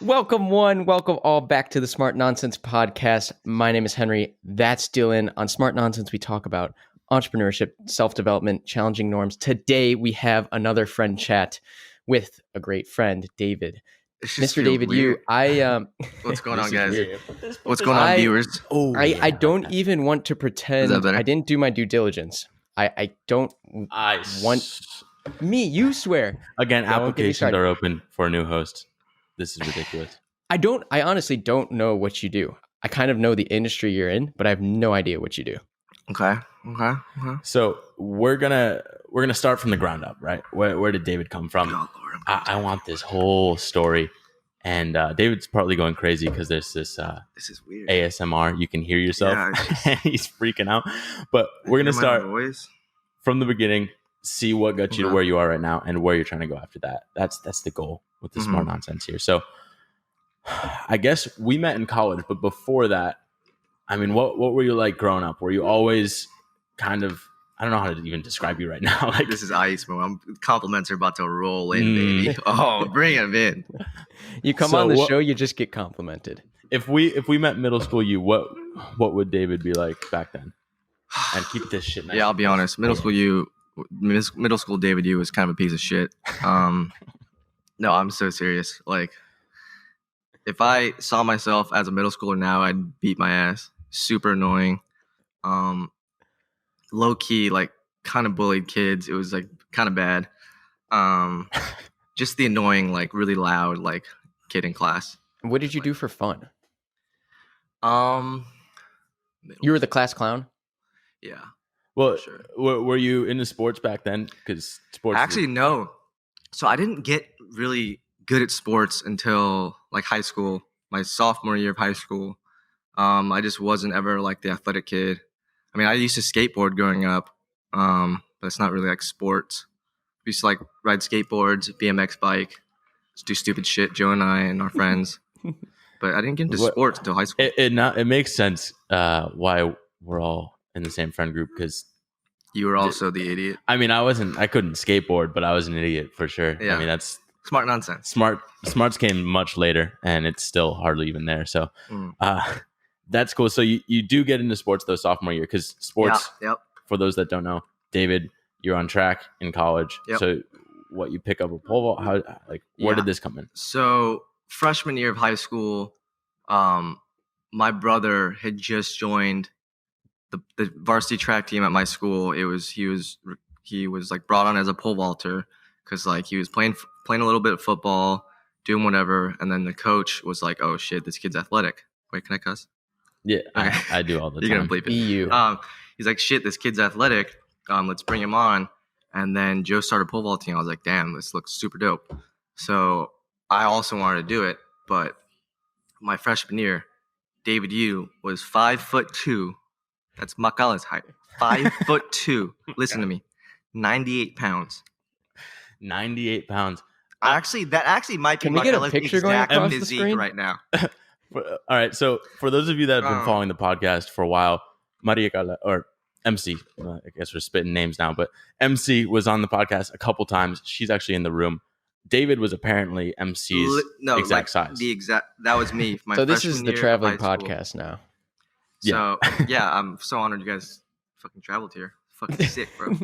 Welcome all back to the Smart Nonsense Podcast. My name is Henry. That's Dylan. On Smart Nonsense, we talk about entrepreneurship, self-development, challenging norms. Today, we have another friend chat with a great friend, David. Mr. David, weird. What's going on, guys? What's going on, viewers? I don't even want to pretend I didn't do my due diligence. I don't want me. You swear. Again, applications are open for a new host. This is ridiculous. I honestly don't know what you do. I kind of know the industry you're in, but I have no idea what you do. Okay. So we're gonna start from the ground up, right? Where did David come from? Oh, Lord, I want this whole story, and David's partly going crazy because there's this is weird. ASMR. You can hear yourself. Yeah, He's freaking out. But we're gonna start from the beginning. See what got you to where you are right now, and where you're trying to go after that. That's the goal with the Smart Nonsense here. So I guess we met in college, but before that, I mean, what were you like growing up? Were you always kind of, I don't know how to even describe you right now. Like, this is ice, man. Compliments are about to roll in, baby. Oh, bring them in. You come on the show, you just get complimented. If we met middle school you, what would David be like back then? And keep this shit nice. Yeah, I'll be honest. Middle school David you was kind of a piece of shit. No, I'm so serious. Like, if I saw myself as a middle schooler now, I'd beat my ass. Super annoying. Low key, like, kind of bullied kids. It was like kind of bad. Just the annoying, like, really loud, like, kid in class. What did you do for fun? You were the class clown? Yeah. Well, sure. Were you into sports back then? Because sports. Actually, no. So I didn't get really good at sports until like high school, my sophomore year of high school. I just wasn't ever like the athletic kid. I mean, I used to skateboard growing up, but it's not really like sports. We used to like ride skateboards, BMX bike, just do stupid shit, Joe and I and our friends. But I didn't get into sports until high school. It makes sense why we're all in the same friend group, because you were also the idiot. I mean, I couldn't skateboard, but I was an idiot for sure. Yeah. I mean, that's smart nonsense. Smarts came much later, and it's still hardly even there. So that's cool. So you do get into sports though sophomore year, because sports. Yep. For those that don't know, David, you're on track in college. Yep. So what, you pick up a pole vault? How, like, where did this come in? So freshman year of high school, my brother had just joined the varsity track team at my school. He was like brought on as a pole vaulter because like he was playing a little bit of football, doing whatever, and then the coach was like, "Oh shit, this kid's athletic." Wait, can I cuss? Yeah, okay. I do all the time. You're gonna bleep it. EU. He's like, "Shit, this kid's athletic. Let's bring him on." And then Joe started pole vaulting. I was like, "Damn, this looks super dope." So I also wanted to do it, but my freshman year, David Yu was 5'2". That's Makala's height. 5'2". Listen to me. 98 pounds. 98 pounds. That actually might be Can we get a Makala's picture going exact across the physique screen right now. All right. So for those of you that have been following the podcast for a while, Maria Carla, or MC, I guess we're spitting names now, but MC was on the podcast a couple times. She's actually in the room. David was apparently MC's exact size. That was me. So this is the traveling podcast now. So yeah, I'm so honored you guys fucking traveled here. Fucking sick, bro.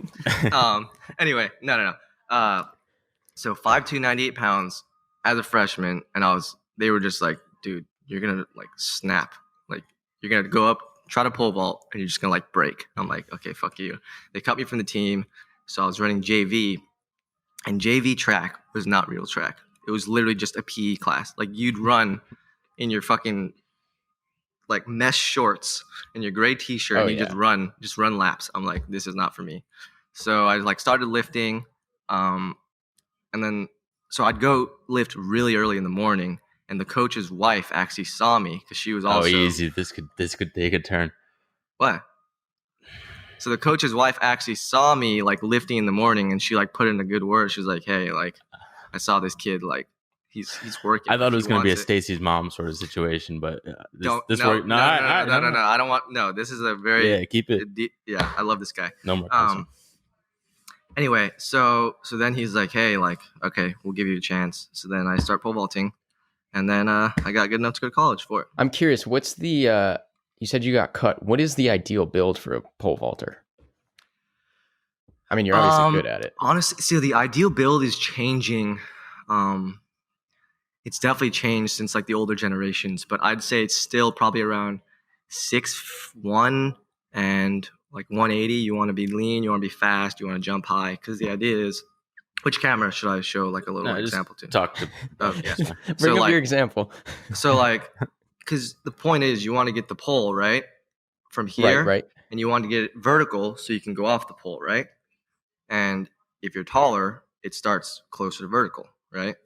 Anyway, no. So 5'2", 98 pounds as a freshman, and they were just like, dude, you're gonna like snap. Like you're gonna go up, try to pole vault, and you're just gonna like break. I'm like, okay, fuck you. They cut me from the team, so I was running JV, and JV track was not real track. It was literally just a PE class. Like you'd run in your fucking like mesh shorts and your gray t-shirt and you just run laps. I'm like, this is not for me. So I like started lifting. And then, so I'd go lift really early in the morning, and the coach's wife actually saw me because she was also. Oh, easy. This could take a turn. What? So the coach's wife actually saw me like lifting in the morning, and she like put in a good word. She was like, "Hey, like I saw this kid, like he's working." I thought it was going to be a Stacy's mom sort of situation, but No, I don't want. No, this is a very keep it. Yeah, I love this guy. No more. Anyway, so then he's like, "Hey, like, okay, we'll give you a chance." So then I start pole vaulting, And then I got good enough to go to college for it. I'm curious, what's the you said you got cut. What is the ideal build for a pole vaulter? I mean, you're obviously good at it. Honestly, so the ideal build is changing. It's definitely changed since like the older generations, but I'd say it's still probably around 6'1" and like 180. You want to be lean, you want to be fast, you want to jump high. Because the idea is, which camera should I show like a little example to? Talk to. Yeah. Bring up your example. So like, because the point is, you want to get the pole right from here, right, and you want to get it vertical so you can go off the pole, right? And if you're taller, it starts closer to vertical, right?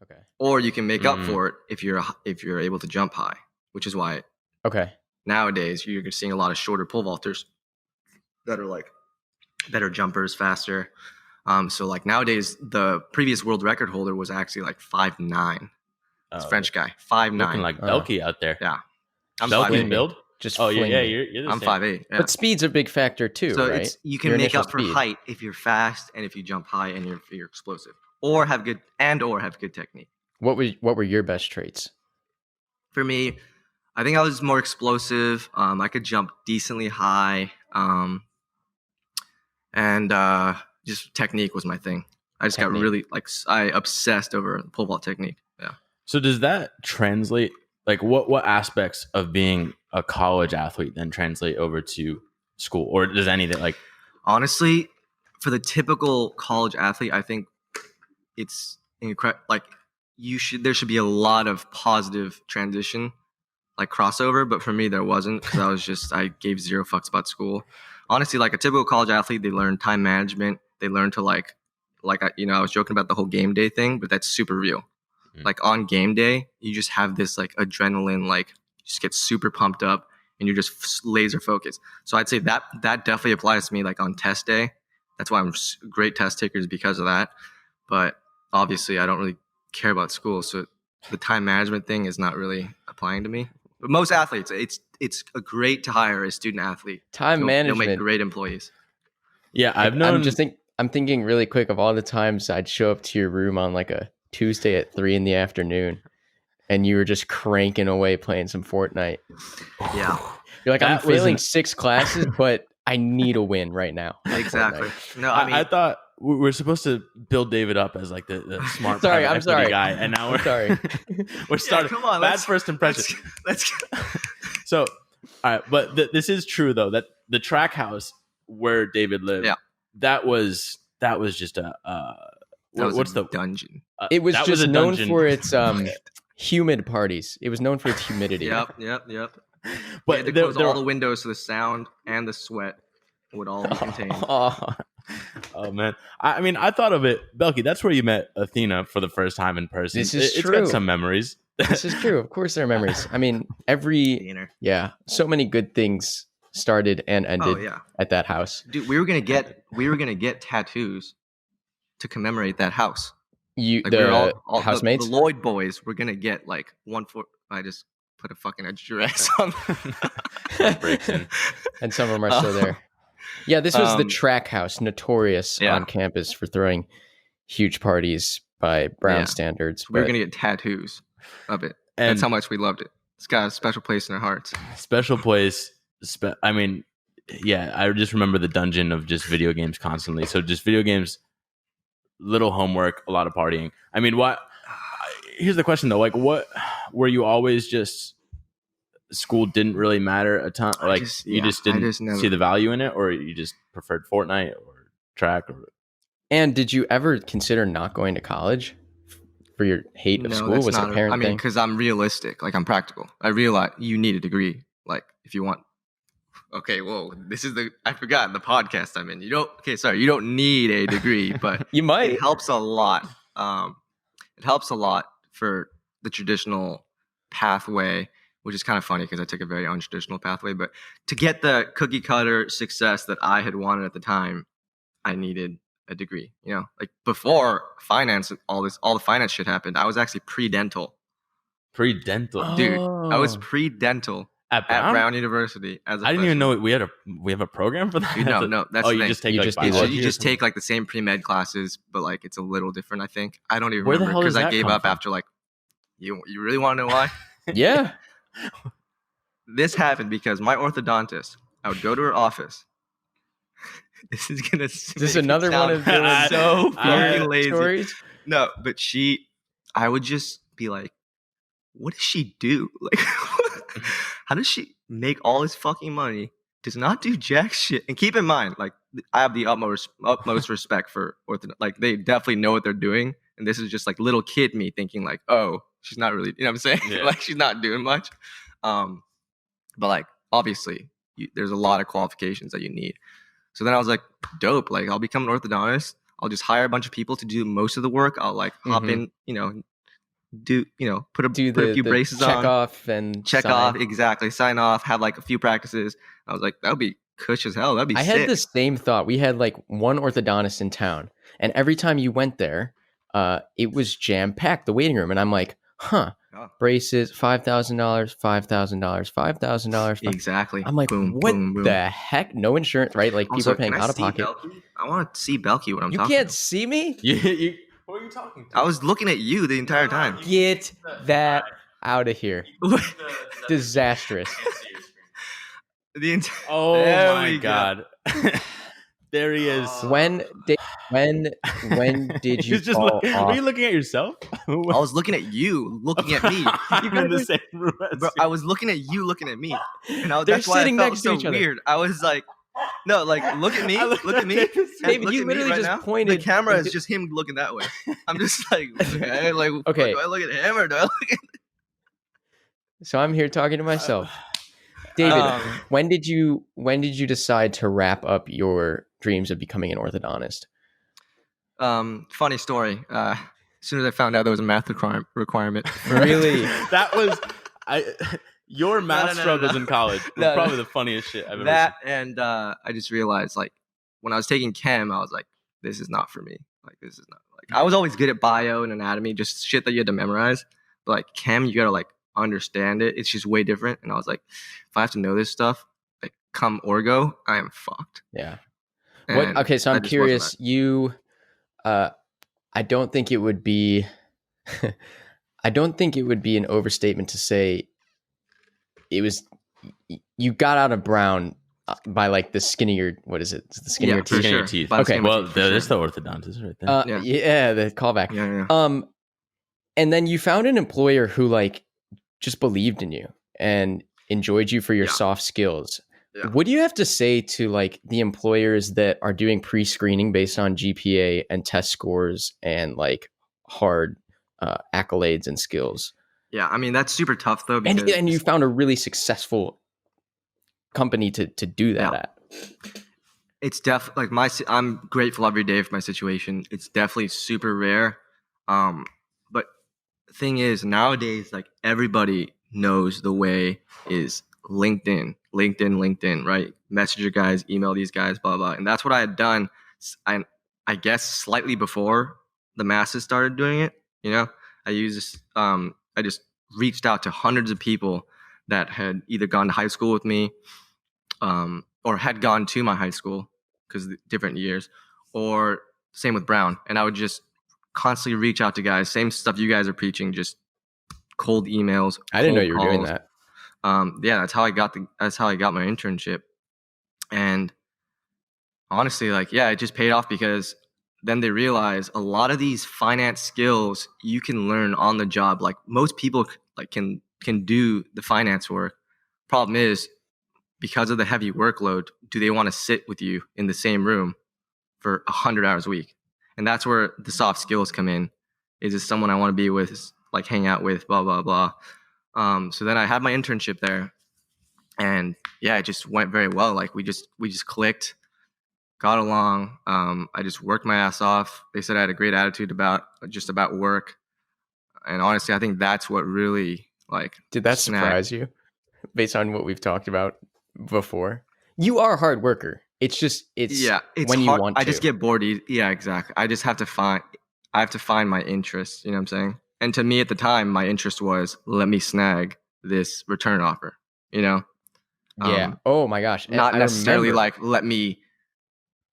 Okay. Or you can make up for it if you're able to jump high, which is why nowadays you're seeing a lot of shorter pole vaulters that are like better jumpers, faster. So like nowadays the previous world record holder was actually like 5'9". This French guy, 5'9". Looking like Belky out there. Yeah. I'm Belky 5'8". build? Just you're the I'm same. 5'8". Yeah. But speed's a big factor too, so right? it's you can Your make initial up for speed. height if you're fast and if you jump high and you're explosive. Or have good technique. What were your best traits? For me, I think I was more explosive. I could jump decently high, and just technique was my thing. I just got really I obsessed over pole vault technique. Yeah. So does that translate? Like, what aspects of being a college athlete then translate over to school, or does anything like? Honestly, for the typical college athlete, I think it's incredible. Like there should be a lot of positive transition, like crossover. But for me, there wasn't because I gave zero fucks about school. Honestly, like a typical college athlete, they learn time management. They learn to I was joking about the whole game day thing, but that's super real. Mm-hmm. Like on game day, you just have this like adrenaline, like you just get super pumped up and you're just laser focused. So I'd say that definitely applies to me. Like on test day, that's why I'm a great test taker is because of that. But obviously, I don't really care about school, so the time management thing is not really applying to me. But most athletes, it's great to hire a student athlete. Time management. They'll make great employees. Yeah, I've known. I'm thinking really quick of all the times I'd show up to your room on like a Tuesday at 3 p.m, and you were just cranking away playing some Fortnite. Yeah, you're like, I'm failing 6 classes, but I need a win right now. Exactly. No, I thought we were supposed to build David up as like the smart I'm sorry guy, and now we're sorry. We're starting. Come on, bad first impression. Let's So, all right, but this is true though that the track house where David lived, that was just what's the dungeon? It was just known for its humid parties. It was known for its humidity. Yep. But they close all the windows so the sound and the sweat would all be contained. Oh man, I mean, I thought of it, Belky. That's where you met Athena for the first time in person. This is true. It's got some memories. This is true. Of course, there are memories. I mean, so many good things started and ended at that house. Dude, we were gonna get tattoos to commemorate that house. The housemates, the Lloyd boys, were gonna get like I just put a fucking address on. And some of them are still there. Yeah, this was the track house, notorious on campus for throwing huge parties by Brown standards. We were gonna get tattoos of it. And that's how much we loved it. It's got a special place in our hearts. Special place. I mean, yeah, I just remember the dungeon of just video games constantly. So just video games, little homework, a lot of partying. I mean, here's the question though. Like, what were you always just school didn't really matter a ton? Like, you just didn't see the value in it, or you just preferred Fortnite or track? And did you ever consider not going to college for your hate of school? Was it a parent thing? I mean, because I'm realistic. Like, I'm practical. I realize you need a degree. Like, if you want. Okay, whoa. I forgot the podcast I'm in. You don't need a degree, but you might. It helps a lot. It helps a lot for the traditional pathway, which is kind of funny because I took a very untraditional pathway. But to get the cookie cutter success that I had wanted at the time, I needed a degree. You know, like before finance, all the finance shit happened, I was actually pre-dental. Pre-dental, dude. I was pre-dental at Brown University. I didn't even know we have a program for that. Dude, no, that's you just take you just take like the same pre-med classes, but like it's a little different. I think I don't even remember because I gave up after like You really want to know why? Yeah. This happened because my orthodontist, I would go to her office. This is gonna. Is this another one of Dylan so weird fucking lazy. stories? No, but I would just be like, what does she do? Like, how does she make all this fucking money? Does not do jack shit. And keep in mind, like, I have the utmost respect for like, they definitely know what they're doing. And this is just like little kid me thinking like, oh, she's not really, you know what I'm saying? Yeah. Like, she's not doing much. But like, obviously, there's a lot of qualifications that you need. So then I was like, dope. Like, I'll become an orthodontist. I'll just hire a bunch of people to do most of the work. I'll like hop in, put a few braces on, check off, exactly, sign off, have like a few practices. I was like, that would be cush as hell. That'd be sick. I had the same thought. We had like one orthodontist in town, and every time you went there, it was jam packed, the waiting room, and I'm like, braces, $5,000, $5,000. Exactly. I'm like, boom, what boom, boom. the heck? No insurance, right? Like, people Also, are paying can I out of see pocket. Belky? I want to see Belky when I'm You talking. can't see me? Who are you talking to? I was looking at you the entire time. Get that out of here. Disastrous. Oh There my we go. god. There he is. When did you He's just fall are you off? looking at yourself? I was looking at you, looking at me. I'm in the same room as Bro, you. I was looking at you, looking at me. And They're that's why sitting I felt next to so each other. weird. I was like, no, like, look at me, look at me. David, Look you at me literally right just now. pointed The camera is into- just him looking that way. I'm just like, okay, like, Okay. do I look at him or do I look at So I'm here talking to myself. David, when did you decide to wrap up your dreams of becoming an orthodontist? Funny story. As soon as I found out there was a math requirement. Really? That was your math no, struggles no. in college were No, no. probably the funniest shit I've ever That and I just realized, like, when I was taking chem, I was like, this is not for me. Like, this is not, like, I was always good at bio and anatomy, just shit that you had to memorize. But like chem, you gotta like understand it. It's just way different. And I was like, if I have to know this stuff, like, come orgo, I am fucked. Yeah. And Okay, so I'm I just curious. wasn't You, I don't think it would be, I don't think it would be an overstatement to say it was. You got out of Brown by like the skinnier. What is it? The skinnier Yeah, for teeth. Skinnier sure. teeth. By the Okay. skin of my Well, teeth, for there's sure. the orthodontist right there. Yeah, the callback. Yeah. And then you found an employer who like just believed in you and enjoyed you for your Yeah. soft skills. Yeah. What do you have to say to like the employers that are doing pre-screening based on GPA and test scores and like hard accolades and skills? Yeah, I mean, that's super tough though, because And you found a really successful company to do that Yeah. at. it's definitely like I'm grateful every day for my situation. It's definitely super rare. But the thing is, nowadays, like, everybody knows the way is LinkedIn, right? Message your guys, email these guys, blah, blah. And that's what I had done. I guess slightly before the masses started doing it, I used this, I just reached out to hundreds of people that had either gone to high school with me, or had gone to my high school because different years, or same with Brown. And I would just constantly reach out to guys, same stuff you guys are preaching, just cold emails. I didn't know cold you were doing calls. that. Yeah, that's how I got my internship. And honestly, like, yeah, it just paid off because then they realize a lot of these finance skills you can learn on the job. Like, most people like can do the finance work. Problem is, because of the heavy workload, do they want to sit with you in the same room for 100 hours a week? And that's where the soft skills come in. Is it someone I want to be with, like hang out with, blah, blah, blah. So then I had my internship there, and yeah, it just went very well. Like, we just clicked, got along. I just worked my ass off. They said I had a great attitude about work. And honestly, I think that's what really, like, Did that surprise you based on what we've talked about before? You are a hard worker. It's when you hard. want to. I just get bored. Yeah, exactly. I just have to find my interest. You know what I'm saying? And to me at the time, my interest was, let me snag this return offer. Yeah. Oh my gosh. And Not I necessarily remember- like, let me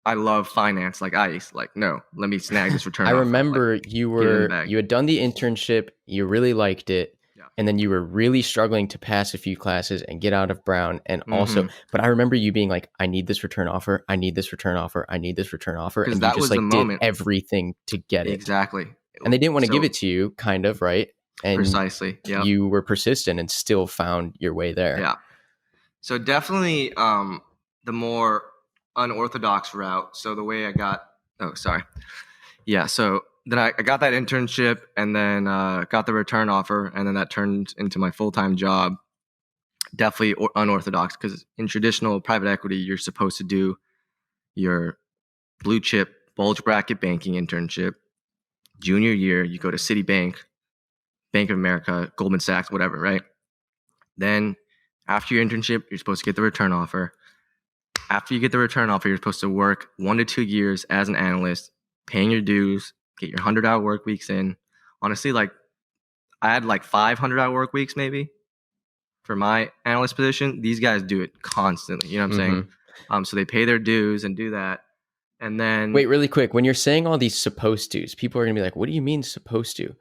I love finance like ice. Like, no, let me snag this return I offer. remember Like, you had done the internship, you really liked it, Yeah. and then you were really struggling to pass a few classes and get out of Brown. And also, Mhm. but I remember you being like, I need this return offer, I need this return offer, I need this return offer. 'Cause And you that just was the like did moment. everything to get it. Exactly. And they didn't want to give So- it to you, kind of, right? And Precisely. Yeah. you were persistent and still found your way there. Yeah. So definitely the more unorthodox route. So the way I got Yeah, so then I got that internship and then got the return offer, and then that turned into my full-time job. Definitely unorthodox, because in traditional private equity, you're supposed to do your blue chip bulge bracket banking internship. Junior year, you go to Citibank, Bank of America, Goldman Sachs, whatever, right? Then after your internship, you're supposed to get the return offer. After you get the return offer, you're supposed to work 1 to 2 years as an analyst, paying your dues, get your 100-hour work weeks in. Honestly, like I had like 500-hour work weeks maybe for my analyst position. These guys do it constantly. You know what I'm saying? So they pay their dues and do that. And then Wait, really quick. When you're saying all these supposed to's, people are gonna be like, "What do you mean supposed to?"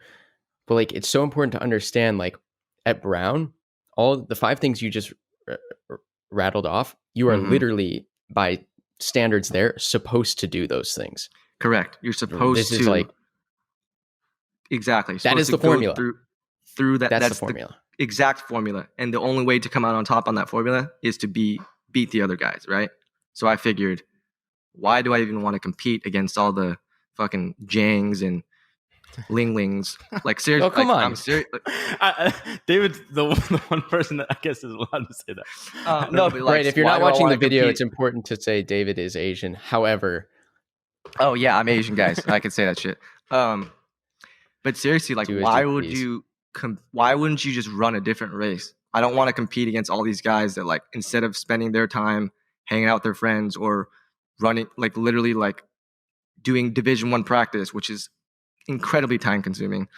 But like, it's so important to understand. Like at Brown, all the 5 things you just rattled off, you are literally by standards there supposed to do those things. Correct. You're supposed This to. is like exactly. that is the formula. Through that. That's That's the formula. The exact formula. And the only way to come out on top on that formula is to beat the other guys, right? So I figured, why do I even want to compete against all the fucking Jangs and Linglings? Like, seriously. Oh, come on. I'm serious. David's the one person that I guess is allowed to say that. No, but like, right. If you're why not do I watching the wanna video, compete? it's important to say David is Asian. However, Oh yeah, I'm Asian, guys. I can say that shit. But seriously, like, Do as why you would please. you? Why wouldn't you just run a different race? I don't want to compete against all these guys that, like, instead of spending their time hanging out with their friends or running, like, literally, like, doing Division I practice, which is incredibly time consuming.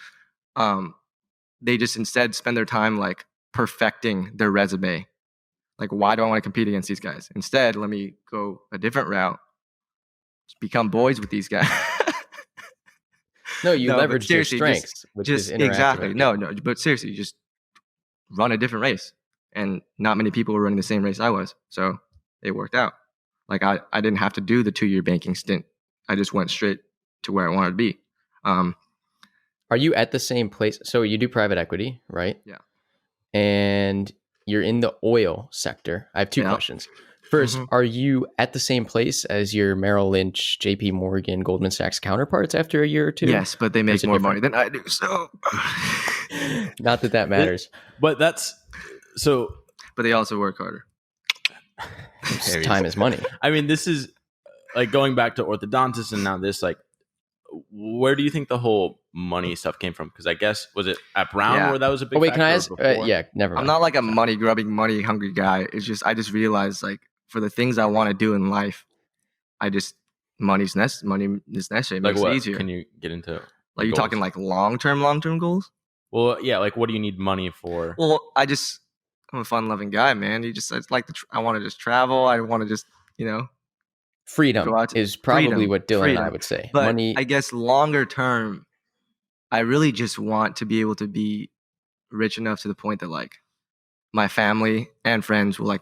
They just instead spend their time like perfecting their resume. Like, why do I want to compete against these guys? Instead, let me go a different route. Just become boys with these guys. no, you No, but leverage your seriously, strengths, which is interacting exactly. with No, people. no, but seriously, just run a different race. And not many people were running the same race I was. So it worked out. Like, I didn't have to do the 2-year banking stint. I just went straight to where I wanted to be. Are you at the same place? So you do private equity, right? Yeah. And you're in the oil sector. I have 2 Yeah. questions. First, Mhm. are you at the same place as your Merrill Lynch, JP Morgan, Goldman Sachs counterparts after a year or 2? Yes, but they Or make is it more different? money than I do. So, Not that matters. But that's so. but they also work harder. Time is money. I mean, this is like going back to orthodontist and now this, like, where do you think the whole money stuff came from? Because I guess, was it at Brown Yeah. where that was a big Oh, wait, can I factor, ask? or before? Yeah, never mind. I'm not like a money grubbing, money hungry guy. It's just I just realized, like, for the things I want to do in life, money is necessary. It Like makes what? it easier. Can you get into Like, you goals? talking like long term goals? Well, yeah, like what do you need money for? Well, I'm a fun loving guy, man. It's like I want to just travel. I want to just, Freedom go out to- is probably freedom, what Dylan and I freedom. would say. But Money. I guess longer term, I really just want to be able to be rich enough to the point that, like, my family and friends will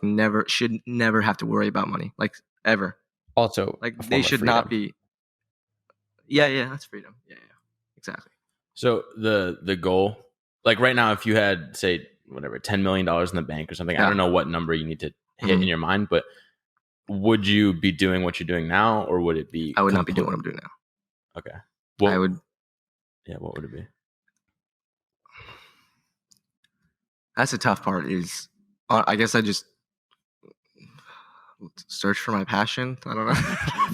should never have to worry about money, like, ever. Also, Like, a form they of should not freedom. be. Yeah, that's freedom. Yeah, exactly. So the goal, like right now, if you had, say, whatever, $10 million in the bank or something, I Yeah. don't know what number you need to hit in your mind, but would you be doing what you're doing now, or would it be? I would not be doing what I'm doing now. Okay. I would. Yeah. What would it be? That's the tough part. Is I guess I just search for my passion. I don't know.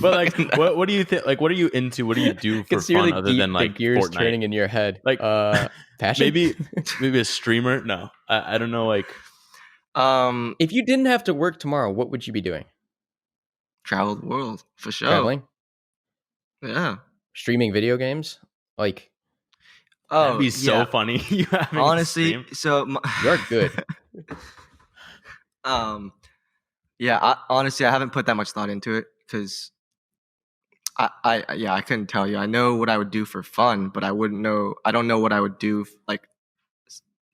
But like, what do you think? Like, what are you into? What do you do for It's really fun other than like the gears Fortnite? turning in your head. Like, passion. maybe a streamer. No, I don't know. Like, if you didn't have to work tomorrow, what would you be doing? travel the world for sure. Traveling, Yeah. streaming video games. Like, that'd be so yeah. funny. You having a Honestly, stream. so you're good. Yeah. Honestly, I haven't put that much thought into it because I couldn't tell you. I know what I would do for fun, but I don't know what I would do like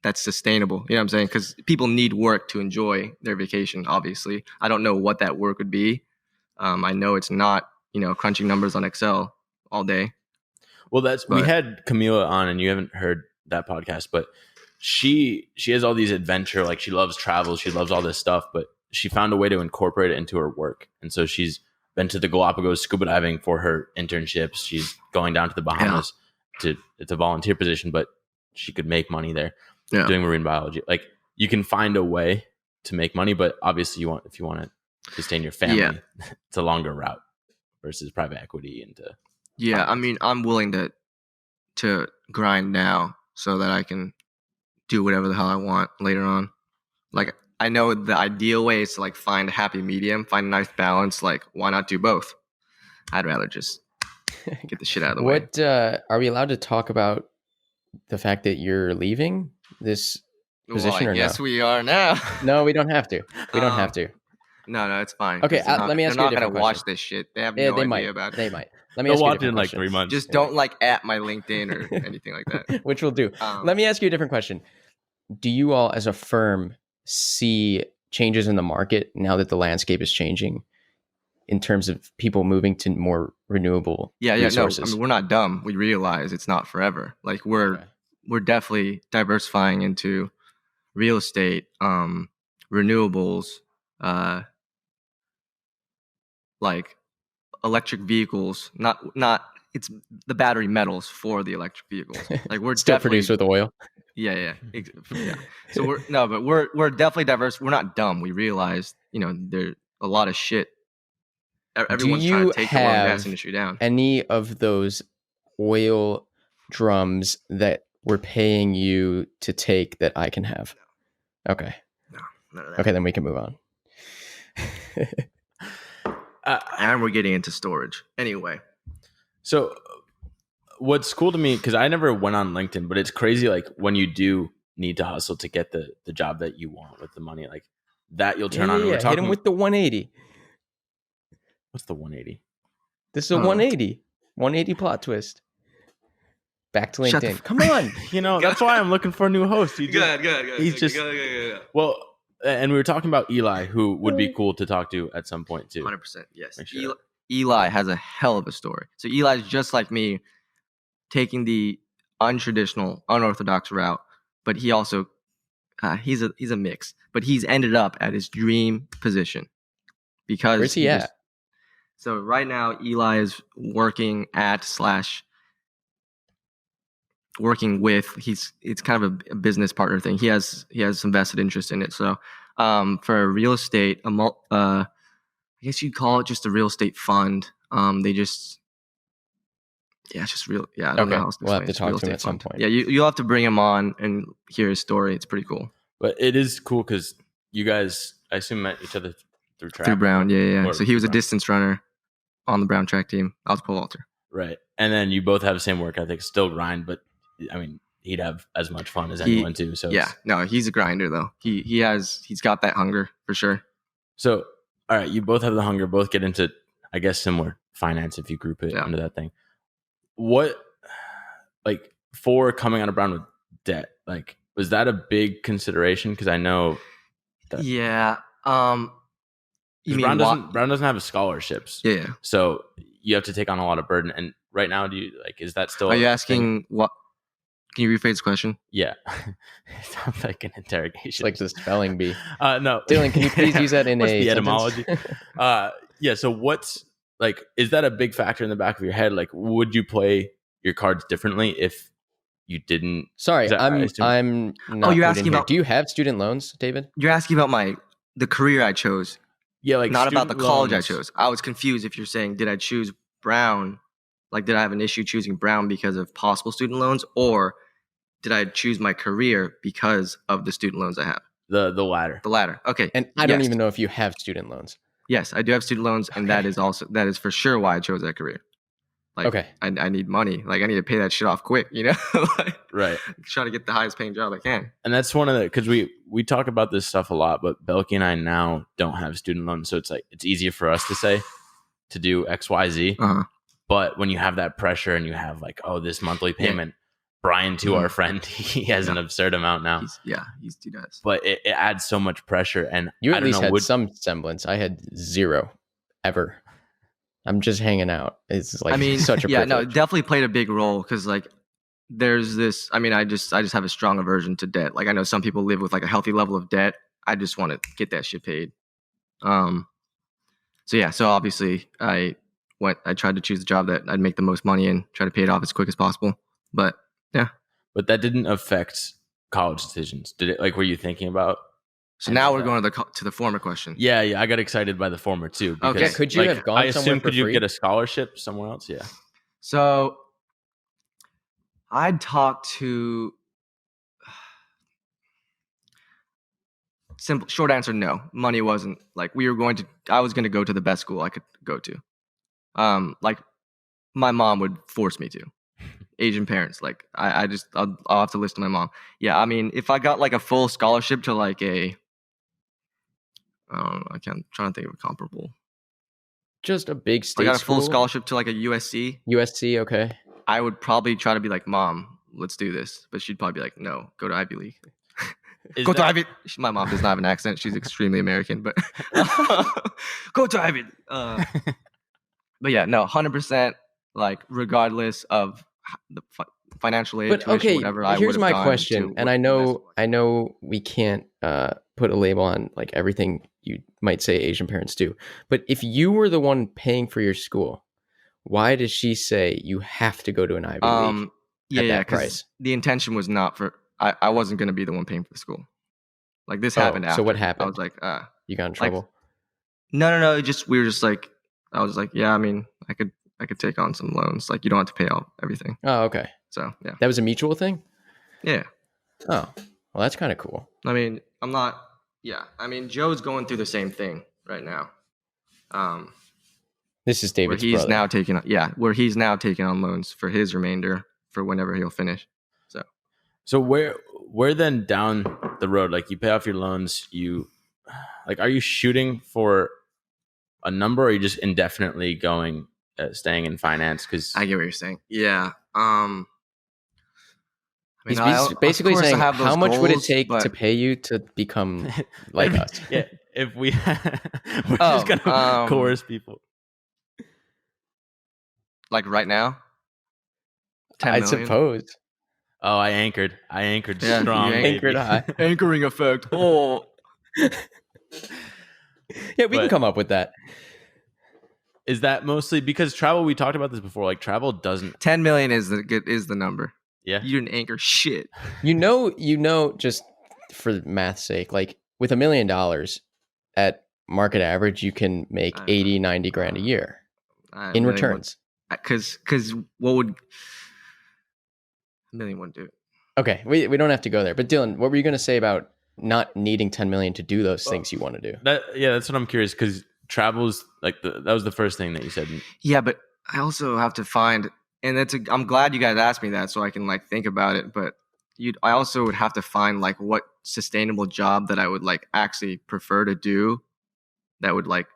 that's sustainable. You know what I'm saying? Because people need work to enjoy their vacation. Obviously, I don't know what that work would be. I know it's not crunching numbers on Excel all day. Well, we had Camila on, and you haven't heard that podcast, but she has all these adventure, like she loves travel, she loves all this stuff, but she found a way to incorporate it into her work. And so she's been to the Galapagos scuba diving for her internships. She's going down to the Bahamas it's a volunteer position, but she could make money there doing marine biology. Like you can find a way to make money, but obviously if you want to sustain your family, it's a longer route versus private equity into finance. I mean, I'm willing to grind now so that I can do whatever the hell I want later on. Like I know the ideal way is to like find a happy medium, find a nice balance. Like why not do both? I'd rather just get the shit out of the way. What are we allowed to talk about the fact that you're leaving this position or no? Yes, we are now. No, we don't have to. We don't have to. No, it's fine. Okay, let me ask you a different question. They're not going to watch this shit. They have no idea about it. They might. Let me ask you a different question. Like 3 months. Just don't like at my LinkedIn or anything like that. Which we'll do. Let me ask you a different question. Do you all as a firm see changes in the market now that the landscape is changing in terms of people moving to more renewable resources? No, I mean, we're not dumb. We realize it's not forever. Like we're definitely diversifying into real estate, renewables, like electric vehicles, not it's the battery metals for the electric vehicles. Like we're still produced with oil. Yeah. So we're definitely diverse. We're not dumb. We realize, there's a lot of shit. Everyone's trying to take the oil and gas industry down. Any of those oil drums that we're paying you to take that I can have? No. Okay. No, none of that. Okay, then we can move on. And we're getting into storage. Anyway. So what's cool to me, because I never went on LinkedIn, but it's crazy like when you do need to hustle to get the job that you want with the money, like that you'll turn on. Yeah, hit him with the 180. What's the 180? This is a 180. 180 plot twist. Back to LinkedIn. Come on. That's why I'm looking for a new host. Good. He's just... Well, and we were talking about Eli, who would be cool to talk to at some point too. 100%, yes. Sure. Eli has a hell of a story. So Eli's just like me, taking the untraditional, unorthodox route, but he also he's a mix. But he's ended up at his dream position because where's he at? So right now Eli is working with. It's kind of a business partner thing. He has some vested interest in it. So for a real estate, I guess you'd call it just a real estate fund. It's just real. Yeah, I don't know how else to we'll have to talk to him at some point. Yeah, you'll have to bring him on and hear his story. It's pretty cool. But it is cool because you guys, I assume, met each other through track. Through Brown, yeah. So he was a distance runner on the Brown track team. I was Paul Walter. Right. And then you both have the same work ethic, still grind, but I mean, he'd have as much fun as anyone too. So he's a grinder though. He's got that hunger for sure. So, all right, you both have the hunger, both get into, I guess, similar finance if you group it under that thing. What, like, for coming out of Brown with debt, like, was that a big consideration? Because I know that. Yeah. Brown doesn't have scholarships. Yeah. So you have to take on a lot of burden. And right now, is that still? Are you asking what? Can you rephrase the question? Yeah. It sounds like an interrogation. It's like the spelling bee. No. Dylan, can you please use that in the etymology? Yeah. So what's, like, is that a big factor in the back of your head? Like, would you play your cards differently if you didn't? Sorry, I'm not. Oh, you're asking about. Do you have student loans, David? You're asking about the career I chose. Yeah, like not about the college I chose. I was confused if you're saying, did I choose Brown? Like, did I have an issue choosing Brown because of possible student loans, or did I choose my career because of the student loans I have? The latter. The latter. Okay. And I don't even know if you have student loans. Yes, I do have student loans, and that is for sure why I chose that career. Like, okay. I need money. Like, I need to pay that shit off quick, like, right. Try to get the highest paying job I can. And that's one of the, because we talk about this stuff a lot, but Belky and I now don't have student loans. So it's like, it's easier for us to say to do X, Y, Z. Uh-huh. But when you have that pressure and you have like, oh, this monthly payment, Brian, to our friend, he has an absurd amount now. He does. But it adds so much pressure. And you at least had some semblance. I had zero ever. I'm just hanging out. It's like such a privilege. No, it definitely played a big role because like there's this. I mean, I just have a strong aversion to debt. Like I know some people live with like a healthy level of debt. I just want to get that shit paid. So obviously I tried to choose the job that I'd make the most money in, try to pay it off as quick as possible. But yeah. But that didn't affect college decisions, did it? Like, were you thinking about? So now we're going to the former question. Yeah, I got excited by the former too. Because, okay, could you have gone? I assume could you get a scholarship somewhere else? Yeah. So I'd talk to. Simple short answer, no. Money wasn't like I was going to go to the best school I could go to. Like my mom would force me to. Asian parents, like I'll have to listen to my mom. Yeah, I mean, if I got like a full scholarship to like a, I don't know, I'm trying to think of a comparable. Just a big state. I got a full scholarship to like a USC. USC, okay. I would probably try to be like, Mom, let's do this, but she'd probably be like, no, go to Ivy League. Go to Ivy. My mom does not have an accent. She's extremely American, but go to Ivy. But yeah, no, 100%. Like regardless of the financial aid, but okay, whatever. Here's my question, and I know we can't put a label on like everything you might say Asian parents do. But if you were the one paying for your school, why does she say you have to go to an Ivy League? Yeah, because the intention was not for. I wasn't going to be the one paying for the school. Like this happened after. So what happened? I was like, you got in trouble? Like, no. We were just like, I was like, yeah. I mean, I could take on some loans. Like you don't have to pay all everything. Oh, okay. So yeah, that was a mutual thing. Yeah. Oh, well, that's kind of cool. I mean, I'm not. Yeah, I mean, Joe's going through the same thing right now. This is David's where he's brother. Where he's now taking on loans for his remainder for whenever he'll finish. So where then down the road, like you pay off your loans, are you shooting for a number, or are you just indefinitely staying in finance? Because I get what you're saying. Yeah. I mean, he's basically saying, how much would it take to pay you to become like us? Yeah, if we're just gonna coerce people. Like right now, 10 I million? suppose. Oh, I anchored strong. Anchored high. Anchoring effect. Oh. Yeah, we can come up with that. Is that mostly because travel? We talked about this before. Like travel doesn't. 10 million is the number. Yeah, you didn't anchor shit. You know, just for math's sake, like with $1 million at market average, you can make 80, 90 grand a year in returns. Because what would $1 million wouldn't do it. Okay, we don't have to go there. But Dylan, what were you going to say about not needing 10 million to do those things you want to do? That's what I'm curious, because travel's like that was the first thing that you said. Yeah, but I also have to find, and I'm glad you guys asked me that so I can like think about it. But I also would have to find like what sustainable job that I would like actually prefer to do that would like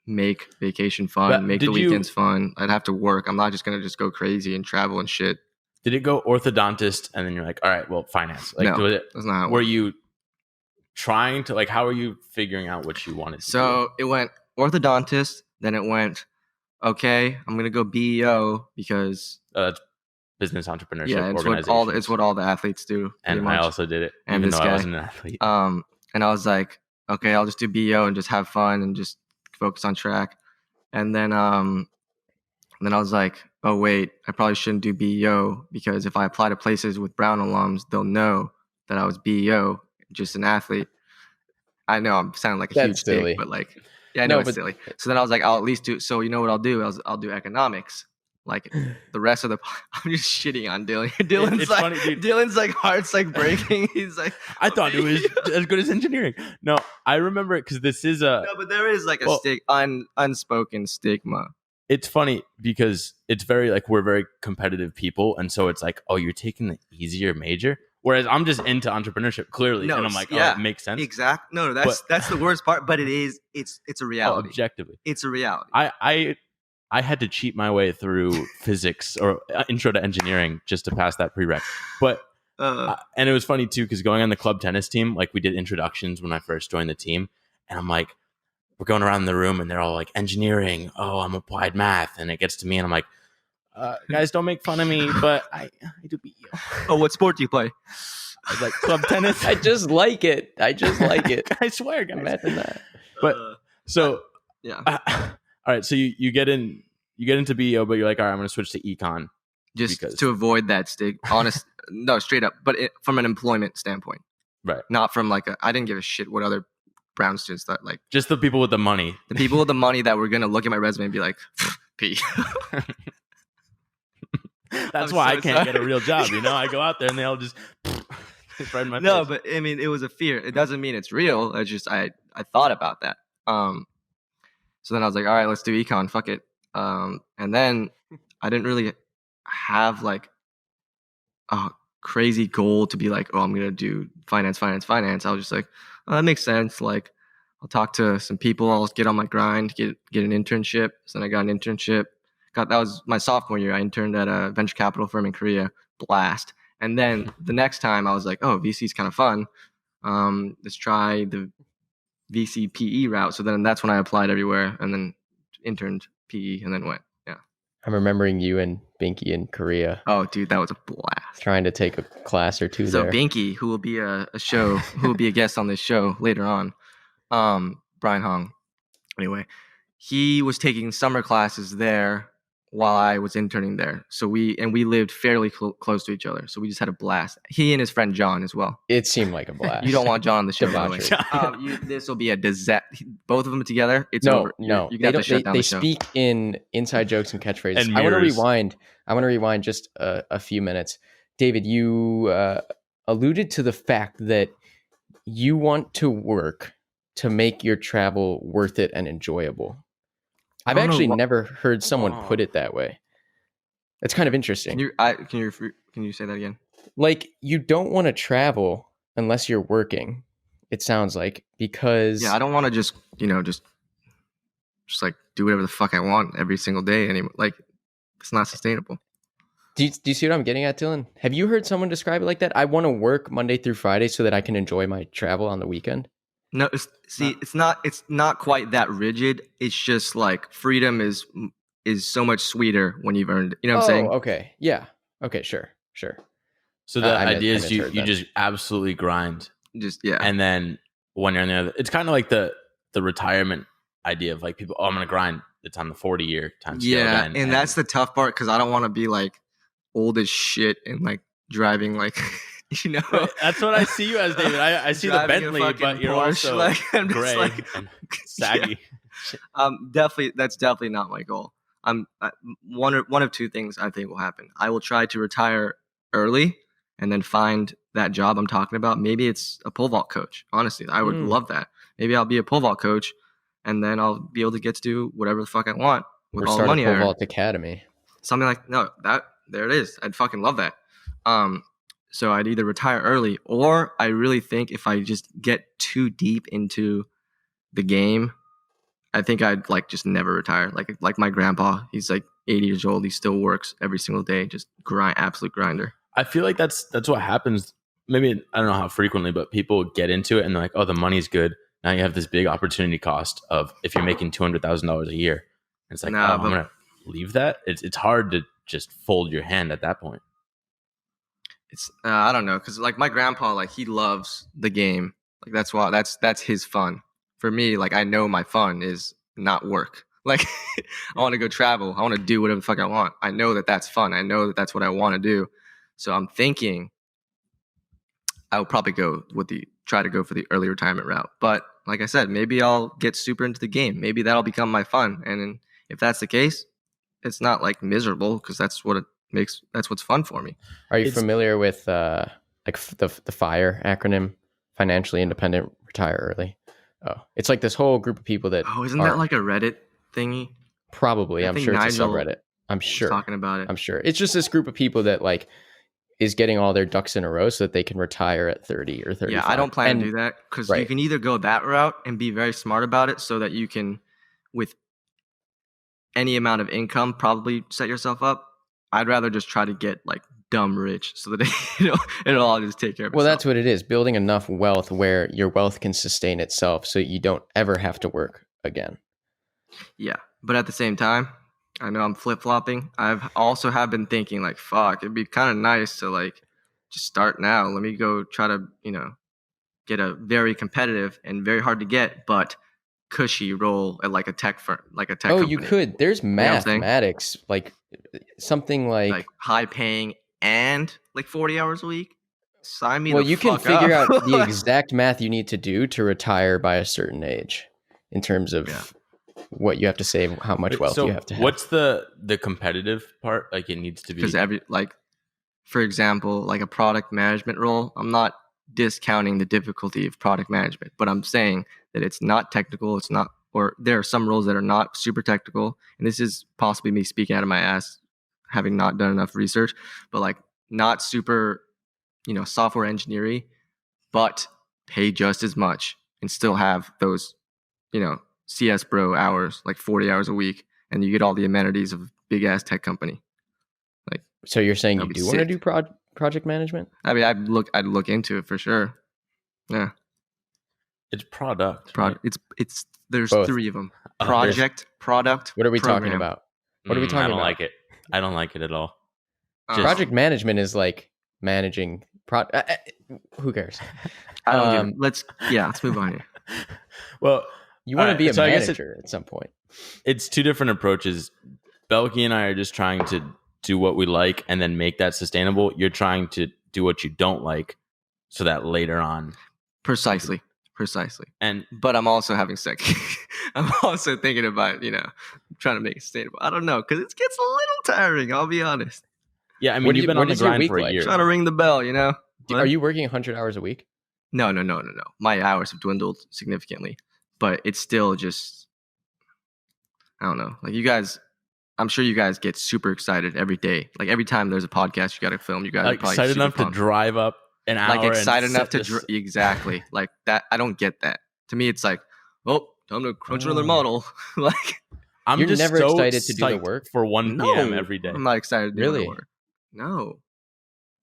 make vacation fun, make the weekends fun. I'd have to work. I'm not just gonna just go crazy and travel and shit. Did it go orthodontist and then you're like, all right, well, finance? Like, no, that's not how it were you trying to like? How are you figuring out what you wanted to do? So it went orthodontist, then it went, okay, I'm gonna go BEO because that's business entrepreneurship. Yeah, it's what all the athletes do. And I also did it, and even though I wasn't an athlete. And I was like, okay, I'll just do BEO and just have fun and just focus on track. And then I was like, oh wait, I probably shouldn't do BEO because if I apply to places with Brown alums, they'll know that I was BEO, just an athlete. I know I'm sounding like a huge silly. Dick, but like, yeah, I know it's silly. So then I was like, I'll at least do. So you know what I'll do? I'll do economics. Like the rest of the, I'm just shitting on Dylan. Dylan's like, funny, Dylan's like heart's like breaking. He's like, I thought it was as good as engineering. No, I remember it because this is no, but there is like unspoken stigma. It's funny because it's very like we're very competitive people, and so it's like, oh, you're taking the easier major, whereas I'm just into entrepreneurship clearly, and I'm like, oh, it makes sense. Exactly. No, that's the worst part, but it's a reality. Objectively, it's a reality. I had to cheat my way through physics or intro to engineering just to pass that prereq. But and it was funny too, because going on the club tennis team, like we did introductions when I first joined the team, and I'm like, we're going around the room and they're all like engineering. Oh, I'm applied math, and it gets to me and I'm like, guys, don't make fun of me, but I do BEO. Oh, what sport do you play? I was like, club tennis. I just like it. I I swear, guys. Imagine that. But so yeah. All right, so you get into BEO, but you're like, all right, I'm going to switch to econ. Just to avoid that no, straight up. But from an employment standpoint. Right. Not from like I didn't give a shit what other Brown students thought. Like, just the people with the money. The people with the money that were going to look at my resume and be like, P. That's why I can't get a real job. I go out there and they all just right in my face. No, but I mean, it was a fear. It doesn't mean it's real. It's just I thought about that. So then I was like, all right, let's do econ. Fuck it. And then I didn't really have like a crazy goal to be like, oh, I'm gonna do finance. I was just like, oh, that makes sense. Like, I'll talk to some people. I'll get on my grind, get an internship. So then I got an internship. That was my sophomore year. I interned at a venture capital firm in Korea. Blast. And then the next time I was like, oh, VC is kind of fun. Let's try the VC PE route. So then that's when I applied everywhere and then interned PE and then went. Yeah. I'm remembering you and Binky in Korea. Oh, dude, that was a blast. Trying to take a class or two there. So Binky, who will be who will be a guest on this show later on, Brian Hong. Anyway, he was taking summer classes there while I was interning there. So we lived fairly close to each other. So we just had a blast. He and his friend John as well. It seemed like a blast. You don't want John on the show, by the way. This will be a disaster. Both of them together, it's over. No. You got to shut down they the show. speak in inside jokes and catchphrases. And I want to rewind just a few minutes. David, you alluded to the fact that you want to work to make your travel worth it and enjoyable. I've actually never heard someone put it that way. It's kind of interesting. Can you say that again? Like, you don't want to travel unless you're working. It sounds like, because I don't want to just like do whatever the fuck I want every single day anymore. Like, it's not sustainable. Do you see what I'm getting at, Dylan? Have you heard someone describe it like that? I want to work Monday through Friday so that I can enjoy my travel on the weekend. No, it's not quite that rigid. It's just like freedom is so much sweeter when you've earned it. You know what I'm saying? Okay. Yeah. Okay, sure. So the idea is you just absolutely grind. And then when you're on the other, it's kind of like the retirement idea of like people, I'm going to grind. It's on the 40-year time scale. Yeah, and that's the tough part, because I don't want to be like old as shit and like driving like That's what I see you as, David. I see the Bentley, but you're Porsche, also gray and saggy. That's definitely not my goal. One of two things I think will happen. I will try to retire early and then find that job I'm talking about. Maybe it's a pole vault coach. Honestly, I would love that. Maybe I'll be a pole vault coach, and then I'll be able to get to do whatever the fuck I want with all the money I earn. Pole vault academy. Something like there it is. I'd fucking love that. So I'd either retire early, or I really think if I just get too deep into the game, I think I'd like just never retire. Like my grandpa, he's like 80 years old. He still works every single day, just absolute grinder. I feel like that's what happens. Maybe I don't know how frequently, but people get into it and they're like, oh, the money's good. Now you have this big opportunity cost of if you're making $200,000 a year. And it's like, I'm going to leave that. It's hard to just fold your hand at that point. It's I don't know, because like my grandpa, like he loves the game. Like that's his fun. For me, like I know my fun is not work. Like I want to go travel. I want to do whatever the fuck I want. I know that that's fun. I know that that's what I want to do. So I'm thinking I would probably try to go for the early retirement route. But like I said, maybe I'll get super into the game. Maybe that'll become my fun. And if that's the case, it's not like miserable, because that's what's fun for me. Are you familiar with like the FIRE acronym? Financially independent, retire early. Oh, it's like this whole group of people that. Oh, isn't that like a Reddit thingy? Probably, I'm sure it's a subreddit. I'm sure talking about it. I'm sure it's just this group of people that like is getting all their ducks in a row so that they can retire at 30 or 35. Yeah, I don't plan to do that, because you can either go that route and be very smart about it so that you can, with any amount of income probably set yourself up. I'd rather just try to get like dumb rich so that it'll all just take care of itself. Well, that's what it is. Building enough wealth where your wealth can sustain itself so you don't ever have to work again. Yeah. But at the same time, I know I'm flip-flopping. I've also have been thinking like, fuck, it'd be kind of nice to like just start now. Let me go try to, get a very competitive and very hard to get, but cushy role at like a tech firm, like a tech company. You could. There's mathematics, like something like high paying and like 40 hours a week. Sign me. Well, you can figure out the exact math you need to do to retire by a certain age in terms of what you have to save, how much wealth you have to have. What's the competitive part? Like, it needs to be because for example, like a product management role. I'm not discounting the difficulty of product management, but I'm saying that it's not technical. It's not, or there are some roles that are not super technical. And this is possibly me speaking out of my ass, having not done enough research, but like not super, software engineering, but pay just as much and still have those, CS bro hours, like 40 hours a week. And you get all the amenities of a big ass tech company. Like, so you're saying you do want to do project management? I mean, I'd look into it for sure. Yeah. It's product. Right? It's there's Both. 3 of them. Project, product. What are we program. talking about? What are we talking about? I don't like it. I don't like it at all. Project management is like managing who cares? I don't let's move on here. Well, you want to be a manager at some point. It's 2 different approaches. Belky and I are just trying to do what we like and then make that sustainable. You're trying to do what you don't like so that later on. Precisely. But I'm also having sex. I'm also thinking about, trying to make it sustainable. I don't know, because it gets a little tiring, I'll be honest. Yeah, I mean, you've been on the grind for a year. Trying to ring the bell, Are you working 100 hours a week? No. My hours have dwindled significantly, but it's still just, I don't know. Like, you guys, I'm sure you guys get super excited every day. Like, every time there's a podcast you got to film, you guys are probably excited enough to drive up an hour. Like, excited enough to exactly. Like that. I don't get that. To me, it's like, well, time to crunch another model. Like, I'm You're just never so excited to do the work for 1 p.m. every day. I'm not excited to do the work. No.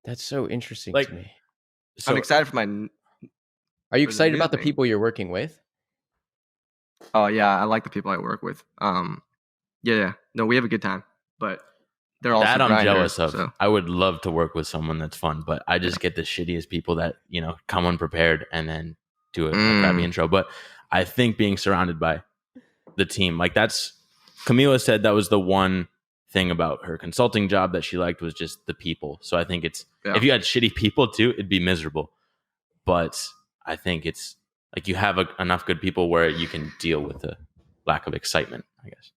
That's so interesting to me. So, I'm excited for my. Are you excited about the people you're working with? Oh yeah, I like the people I work with. Yeah. No, we have a good time, but they're also that I'm grinders, jealous of. So. I would love to work with someone that's fun, but I just get the shittiest people that come unprepared and then do a crappy intro. But I think being surrounded by the team, like that's Camila said, that was the one thing about her consulting job that she liked was just the people. So I think if you had shitty people too, it'd be miserable. But I think it's like you have enough good people where you can deal with the lack of excitement, I guess.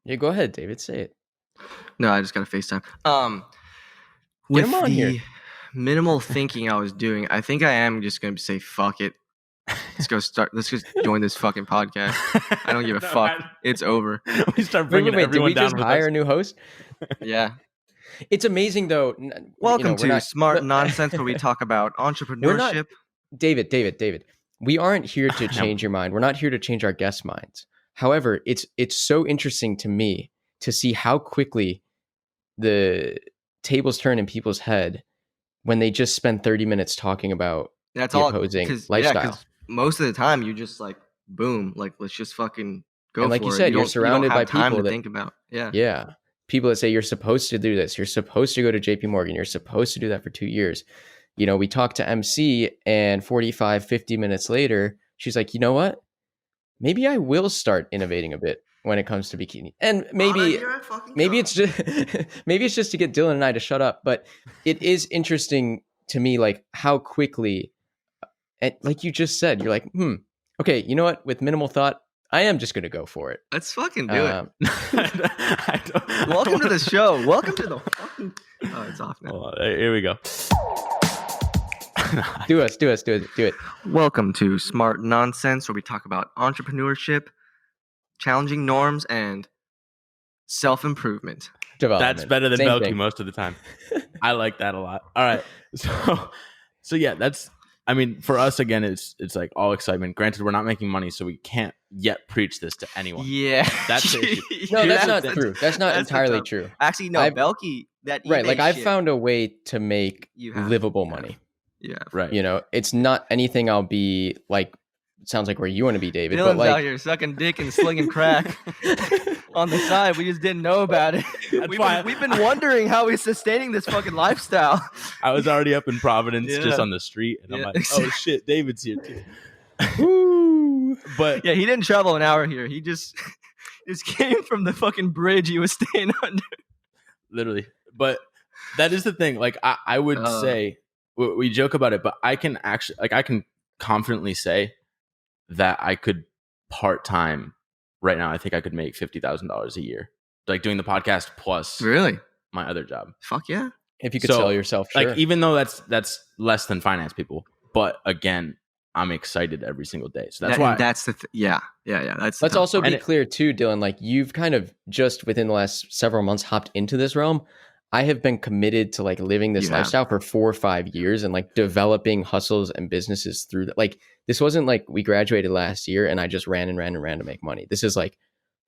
Yeah, go ahead, David. Say it. No, I just got a FaceTime. Get him on here. Minimal thinking I was doing, I think I am just going to say, fuck it. Let's just join this fucking podcast. I don't give a fuck. It's over. We start bringing everyone down. Did we just hire a new host? Yeah. It's amazing, though. Welcome to Smart Nonsense, where we talk about entrepreneurship. David. We aren't here to change your mind. We're not here to change our guests' minds. However, it's so interesting to me to see how quickly the tables turn in people's head when they just spend 30 minutes talking about the opposing lifestyle. Yeah, most of the time you just like, boom, like let's just fucking go. And like for you said, you're surrounded by people that think about. Yeah. People that say you're supposed to do this. You're supposed to go to JP Morgan. You're supposed to do that for 2 years. We talked to MC and 45, 50 minutes later, she's like, you know what? Maybe I will start innovating a bit when it comes to bikini. And maybe it's just to get Dylan and I to shut up. But it is interesting to me, like how quickly, and like you just said, you're like, okay, you know what? With minimal thought, I am just going to go for it. Let's fucking do it. Welcome to the show. Welcome to the fucking. Oh, it's off now. Oh, here we go. Do it. Welcome to Smart Nonsense, where we talk about entrepreneurship, challenging norms, and self-improvement. Development. That's better than Belky most of the time. I like that a lot. All right. So yeah, that's I mean, for us again, it's like all excitement. Granted, we're not making money, so we can't yet preach this to anyone. Yeah, That's the issue. No, Here's that's the not thing. true. That's not entirely true. Actually, no, Belky, that right. eBay Like I've shit, found a way to make livable yeah. money. Yeah, Right. You know, it's not anything I'll be like. It sounds like where you want to be, David. Dylan's but like, out here sucking dick and slinging crack on the side. We just didn't know about it. We've been wondering how he's sustaining this fucking lifestyle. I was already up in Providence, Yeah. just on the street, and I'm Yeah. like, oh shit, David's here too. Woo! But Yeah, he didn't travel an hour here. He just came from the fucking bridge he was staying under. literally, but that is the thing. Like I would say, we joke about it, but I can actually, like, I can confidently say that I could part-time right now. I think I could make $50,000 a year, like doing the podcast plus Really? my other job. Fuck yeah. if you could sell yourself, sure. Like, even though that's less than finance people, but again, I'm excited every single day. So that's why. That's the yeah. Let's also be clear too, Dylan. Like you've kind of just within the last several months hopped into this realm. I have been committed to like living this lifestyle for 4 or 5 years and like developing hustles and businesses through that. Like this wasn't like we graduated last year and I just ran to make money. This is like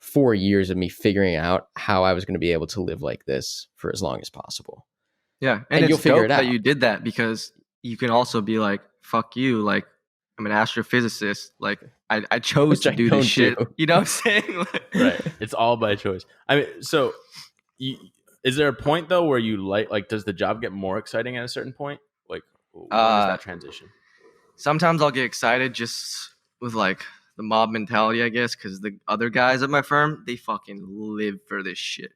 4 years of me figuring out how I was going to be able to live like this for as long as possible. Yeah, and you'll figure it out. That you did that because you can also be like, "Fuck you!" Like I'm an astrophysicist. Like I chose to do this shit. You know what I'm saying? Right. It's all by choice. I mean, so is there a point though where you like does the job get more exciting at a certain point? Like when is that transition? Sometimes I'll get excited just with like the mob mentality, I guess, because the other guys at my firm, they fucking live for this shit.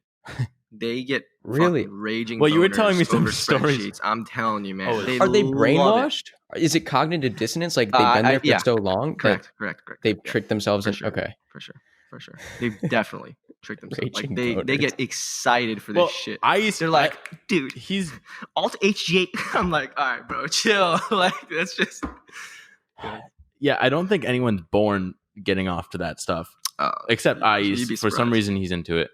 They get really raging. Well, you were telling me some stories. I'm telling you, man. Are they brainwashed? Is it cognitive dissonance? Like they've been there for so long? Correct. They've tricked themselves in. Okay. For sure. They've definitely tricked themselves. Like they get excited for this shit. They're like, dude, he's Alt HG8. I'm like, all right, bro, chill. Like that's just. Yeah, I don't think anyone's born getting off to that stuff, except I's. For some reason, he's into it.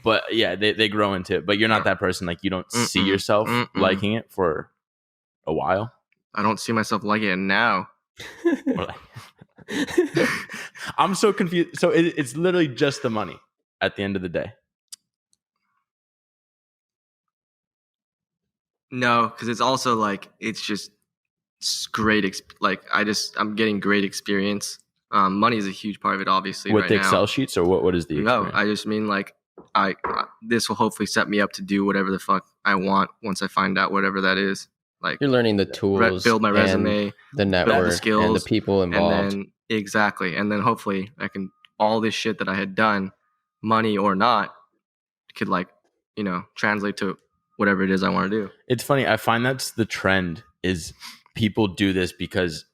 But yeah, they grow into it. But you're not that person. Like you don't see yourself liking it for a while. I don't see myself liking it now. I'm so confused. So it's literally just the money at the end of the day. No, because it's also like it's just great. I'm getting great experience. Money is a huge part of it, obviously. With right the now. Excel sheets, or what is the experience? No, I just mean like this will hopefully set me up to do whatever the fuck I want once I find out whatever that is. Like you're learning the tools, build my resume, the network, the skills, and the people involved. And then hopefully I can all this shit that I had done, money or not, could translate to whatever it is I want to do. It's funny. I find that's the trend is people do this because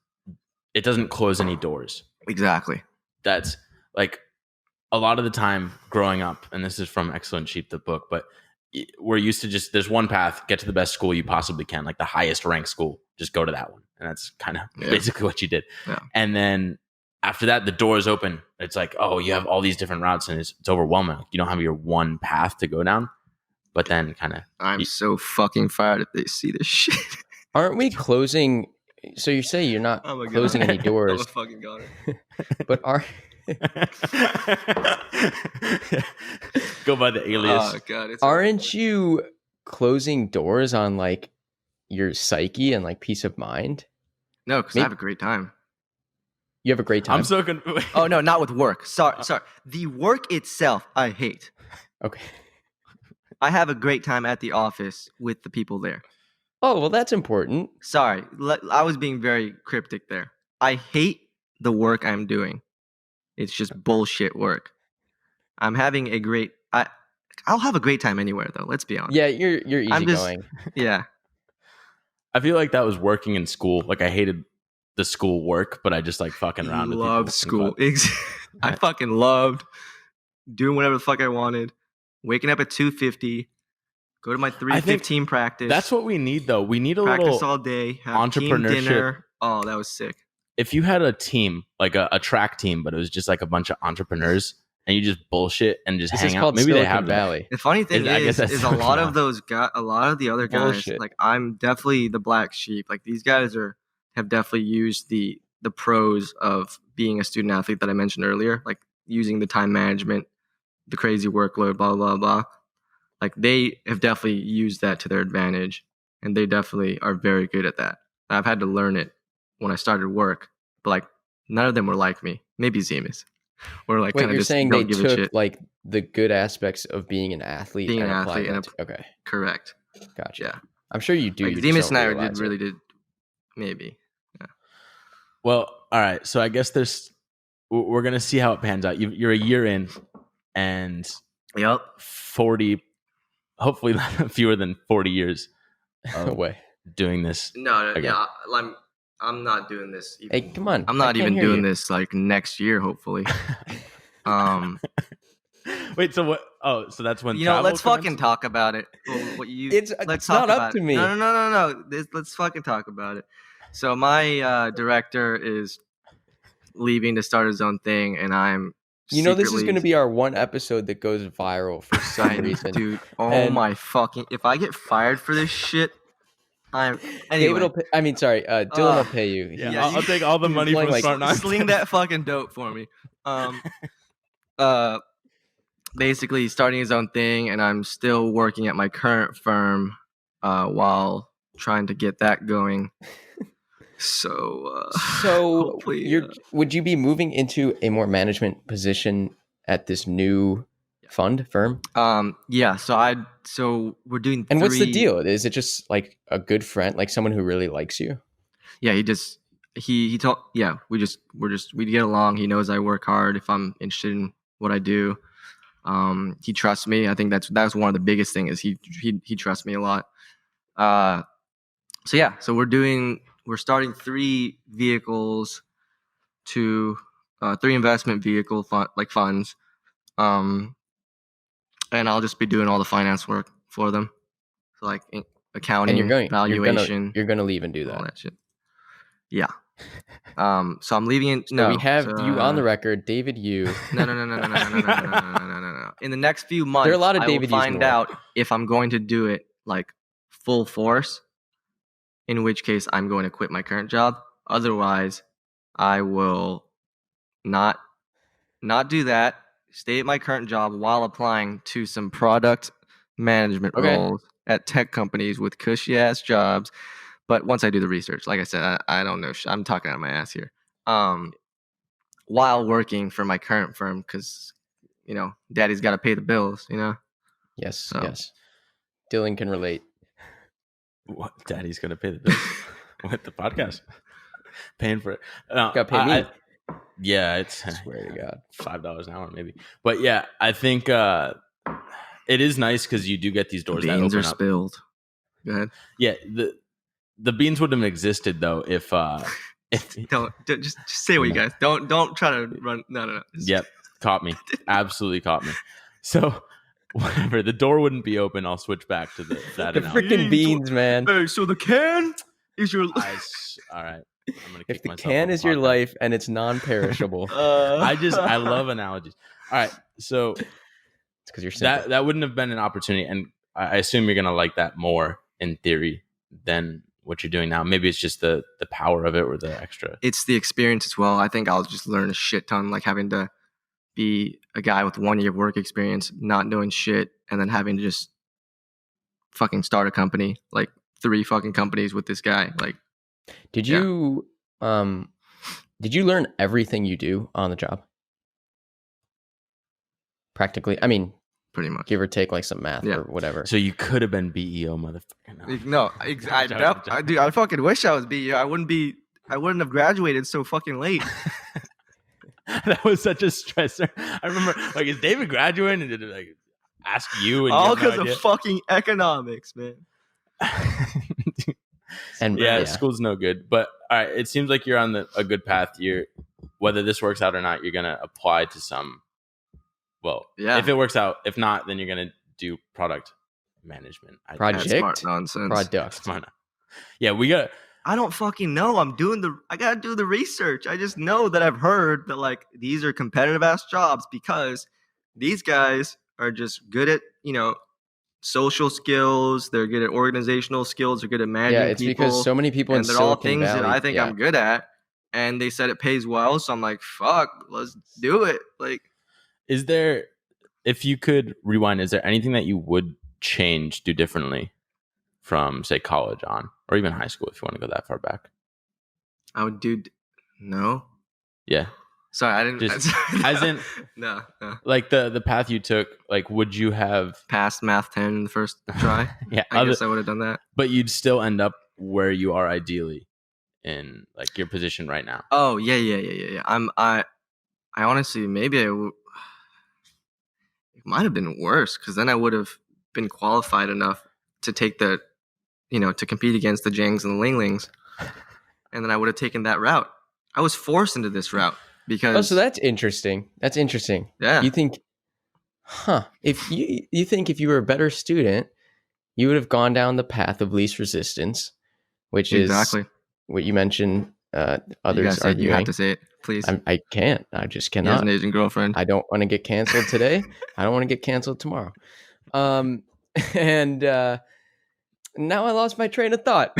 it doesn't close any doors. Exactly. That's like a lot of the time growing up, and this is from Excellent Sheep, the book, but we're used to just, there's one path, get to the best school you possibly can, like the highest ranked school, just go to that one. And that's kind of basically what you did. Yeah. And then after that, the doors open. It's like, oh, you have all these different routes and it's overwhelming. You don't have your one path to go down. But then I'm so fucking fired if they see this shit. Aren't we closing? So you say you're not closing any doors. I'm a fucking goner. But go by the alias. Oh god, aren't you closing doors on like your psyche and like peace of mind? No, because I have a great time. You have a great time. I'm so confused. Oh no, not with work. Sorry. The work itself, I hate. Okay. I have a great time at the office with the people there. Oh well, that's important. Sorry, I was being very cryptic there. I hate the work I'm doing. It's just bullshit work. I'm having a great. I'll have a great time anywhere though. Let's be honest. Yeah, you're easygoing. Yeah. I feel like that was working in school. Like I hated the school work, but I just like fucking around with people. Loved school. I fucking loved doing whatever the fuck I wanted. Waking up at 2:50. Go to my 3:15 practice. That's what we need though. We need a practice little all day. Have entrepreneurship. Team dinner. Oh, that was sick. If you had a team, like a track team, but it was just like a bunch of entrepreneurs and you just bullshit and just hang out. Maybe they have Valley. The funny thing is a lot of those guys, a lot of the other guys, like I'm definitely the black sheep. Like these guys are have definitely used the pros of being a student athlete that I mentioned earlier, like using the time management, the crazy workload, blah, blah, blah. Like they have definitely used that to their advantage, and they definitely are very good at that. I've had to learn it when I started work, but like none of them were like me. Maybe Zemus, or like Wait, kind of you're just saying don't they give a took shit. like the good aspects of being an athlete Being and an applied athlete that to, okay, correct. gotcha. Yeah, I'm sure you do. like You just Zemus don't and I realize really it. did maybe. Yeah. Well, all right. So I guess we're gonna see how it pans out. You're a year in, and Yep. 40, hopefully fewer than 40 years Away. doing this. No, again. yeah, I'm not doing this. Hey, come on. I'm I not can't even hear doing you. this like next year, hopefully. Wait, so what? Oh, so that's when Let's travel fucking commences? talk about it. Let's It's talk not up about to it. me. No. Let's fucking talk about it. So my director is leaving to start his own thing, and I'm This is going to be our one episode that goes viral for some reason. Dude, And my fucking! If I get fired for this shit, anyway. David will pay, Dylan will pay you. Yeah, I'll take all the money playing from like- Smart Nonsense. Sling that fucking dope for me. Basically starting his own thing, and I'm still working at my current firm while trying to get that going. So hopefully, would you be moving into a more management position at this new fund firm? yeah. So we're doing. And what's the deal? Is it just like a good friend, like someone who really likes you? Yeah, he told. Yeah, we get along. He knows I work hard if I'm interested in what I do. He trusts me. I think that's one of the biggest things. He trusts me a lot. So yeah, so we're starting 3 vehicles to 3 investment vehicle funds. And I'll just be doing all the finance work for them. So like accounting, valuation. You're gonna leave and do all that. that shit. Yeah. So I'm leaving in. So we have you on the record, David. You. No. In the next few months, There are a lot of I David will Hughes in find the out if I'm going to do it like full force. In which case, I'm going to quit my current job. Otherwise, I will not do that. Stay at my current job while applying to some product management roles at tech companies with cushy ass jobs. But once I do the research, like I said, I don't know. I'm talking out of my ass here. While working for my current firm, because daddy's got to pay the bills. Yes. Yes. Dylan can relate. What? Daddy's gonna pay the bills with the podcast, paying for it. Got to pay me. Yeah, it's I swear to God, $5 an hour maybe. But yeah, I think it is nice because you do get these doors that open up. Beans are spilled. Go ahead. Yeah, the beans wouldn't have existed though if don't just say what you guys don't try to run. No. Yep, caught me. Absolutely caught me. So whatever, the door wouldn't be open. I'll switch back to that. The freaking beans, man. Hey, so the can is your. All right. I'm gonna kick If the myself can off the is your podcast. life and it's non-perishable, I love analogies. All right, so it's because you're simple. that wouldn't have been an opportunity, and I assume you're gonna like that more in theory than what you're doing now. Maybe it's just the power of it or the extra. It's the experience as well. I think I'll just learn a shit ton, like having to be a guy with 1 year of work experience, not doing shit, and then having to just fucking start a company, like 3 fucking companies with this guy. Like, Did you learn everything you do on the job? Practically, I mean, pretty much, give or take, like some math or whatever. So you could have been BEO, motherfucker. No, dude, I fucking wish I was BEO. I wouldn't have graduated so fucking late. That was such a stressor. I remember, like, is David graduating? And did it, like, ask you? And all because of fucking economics, man. And school's no good. But all right, it seems like you're on a good path. Whether this works out or not, you're gonna apply to some. Well, if it works out, if not, then you're gonna do product management. Smart nonsense. Product. Yeah, we got. I don't fucking know. I gotta do the research. I just know that I've heard that like these are competitive ass jobs because these guys are just good at social skills. They're good at organizational skills. They're good at managing Yeah, it's people. because so many people in and they're all Silicon things Valley. that I think I'm good at. And they said it pays well, so I'm like, fuck, let's do it. Like, is there, if you could rewind, is there anything that you would change, do differently from, say, college on, or even high school, if you want to go that far back? I would do no. Yeah. Sorry, I didn't. Just as in, no. Like the path you took, like, would you have passed Math 10 in the first try? Yeah, I guess I would have done that. But you'd still end up where you are ideally in like your position right now. Oh yeah. I honestly, maybe it might have been worse, because then I would have been qualified enough to take the, to compete against the Jangs and the Linglings, and then I would have taken that route. I was forced into this route because. So that's interesting. Yeah. You think, if you think if you were a better student, you would have gone down the path of least resistance, which is exactly what you mentioned. Others arguing. You have to say it, please. I can't. I just He has cannot. an Asian girlfriend. I don't want to get canceled today. I don't want to get canceled tomorrow. And now I lost my train of thought.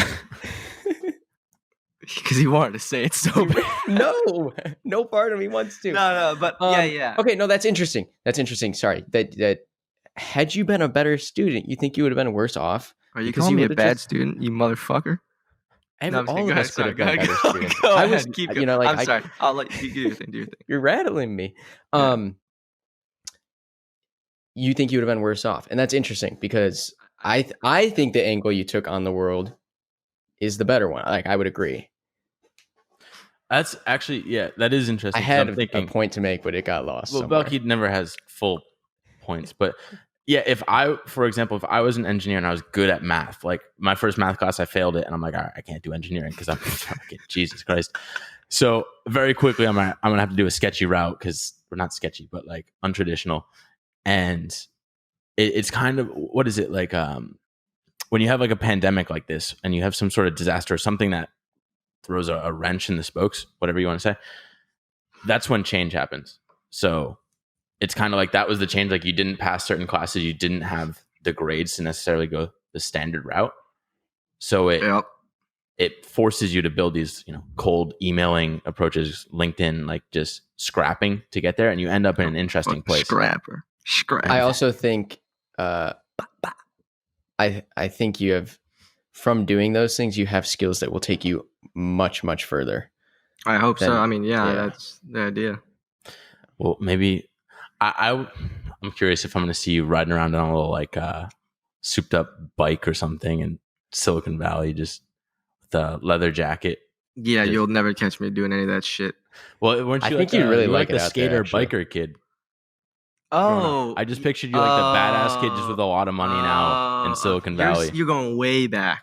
Because he wanted to say it so bad. No part of me wants to. No, but yeah. Okay, no, that's interesting. Sorry. That had you been a better student, you think you would have been worse off? Are you calling me a bad student, you motherfucker? All of us could have been better students. I was, keep going. I'm sorry. I'll let you do your thing. You're rattling me. Yeah. You think you would have been worse off, and that's interesting because I think the angle you took on the world is the better one. Like, I would agree. That's actually, yeah, that is interesting. I had a point to make, but it got lost. Well, somewhere. Belky never has full points, but yeah, for example, if I was an engineer and I was good at math, like my first math class, I failed it, and I'm like, all right, I can't do engineering because I'm fucking Jesus Christ. So very quickly, I'm gonna have to do a sketchy route, because we're not sketchy, but like untraditional, and it's kind of, what is it like? When you have like a pandemic like this, and you have some sort of disaster, or something that throws a wrench in the spokes, whatever you want to say, that's when change happens. So it's kind of like that was the change. Like, you didn't pass certain classes, you didn't have the grades to necessarily go the standard route. So it forces you to build these, cold emailing approaches, LinkedIn, like just scrapping to get there, and you end up in an interesting place. Scrapper. I also think, I think you have, from doing those things, you have skills that will take you much, much further. I hope so. I mean, yeah, that's the idea. Well, maybe I'm curious if I'm going to see you riding around on a little like souped up bike or something in Silicon Valley, just with a leather jacket. Yeah, you'll never catch me doing any of that shit. Well, weren't you? I think you really like the skater biker kid. Oh, I just pictured you like the badass kid, just with a lot of money now in Silicon Valley. You're going way back.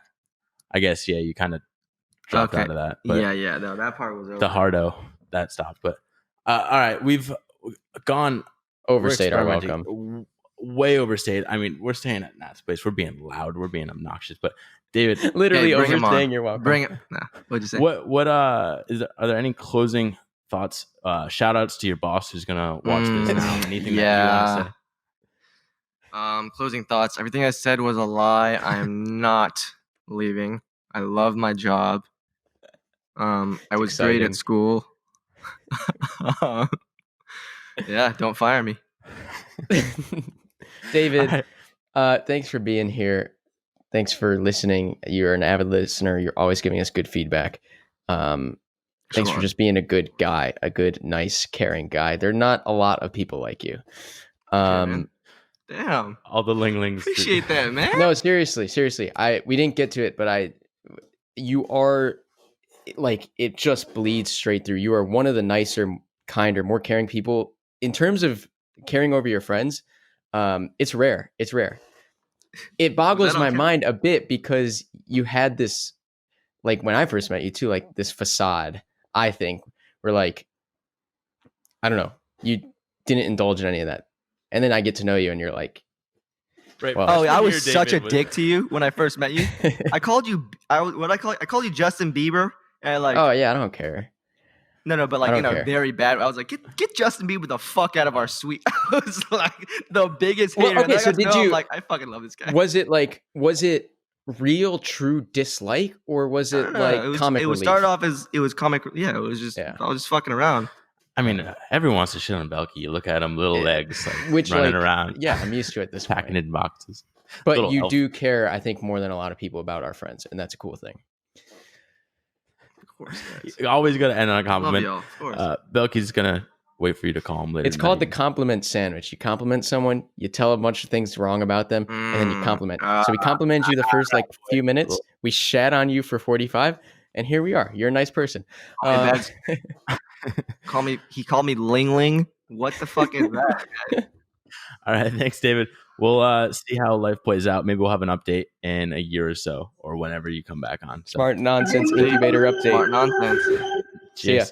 I guess, yeah, you kind of dropped out of that. But yeah, no, that part was over. The hardo that stopped. But all right, we've gone overstayed our welcome. Way overstayed. I mean, we're staying at Nat's place. We're being loud. We're being obnoxious. But David, literally overstaying your welcome. Bring it. Nah, what'd you say? What are there any closing thoughts? Shout outs to your boss who's gonna watch this now. Anything that you want to say? Closing thoughts. Everything I said was a lie. I am not leaving. I love my job. I was great at school. Yeah, don't fire me. David, thanks for being here. Thanks for listening. You're an avid listener. You're always giving us good feedback. Thanks for just being a good guy, a good, nice, caring guy. There are not a lot of people like you. Damn. All the linglings. Appreciate that, man. No, seriously. We didn't get to it, but you are, like, it just bleeds straight through. You are one of the nicer, kinder, more caring people. In terms of caring over your friends, it's rare. It boggles my mind a bit, because you had this, like, when I first met you too, like this facade, I think, where, like, I don't know, you didn't indulge in any of that. And then I get to know you and you're like, right. Well, I was such a dick to you when I first met you. I called you, I called you Justin Bieber, and like, oh yeah, I don't care. No, but I like don't care. very bad. I was like, get Justin Bieber the fuck out of our suite. I was like the biggest Well, hater. okay, so did you? I'm like, I fucking love this guy. Was it real, true dislike, or was it like comic relief? It started off as it was comic. Yeah, it was just I was just fucking around. I mean, everyone wants to shit on Belky. You look at him, little legs, like, running around. Yeah, I'm used to it this packing point. in boxes. But Little you elf. do care, I think, more than a lot of people about our friends, and that's a cool thing. Of course, guys. You always got to end on a compliment. Love y'all, of course. Belky's gonna wait for you to call him later. It's called the compliment sandwich. You compliment someone, you tell a bunch of things wrong about them, and then you compliment. So we compliment you the first like few minutes. We shat on you for 45, and here we are. You're a nice person. He called me Ling Ling. What the fuck is that, guys? All right, thanks, David. We'll see how life plays out. Maybe we'll have an update in a year or so, or whenever you come back on. So. Smart Nonsense Incubator update. Smart Nonsense. Cheers. See ya.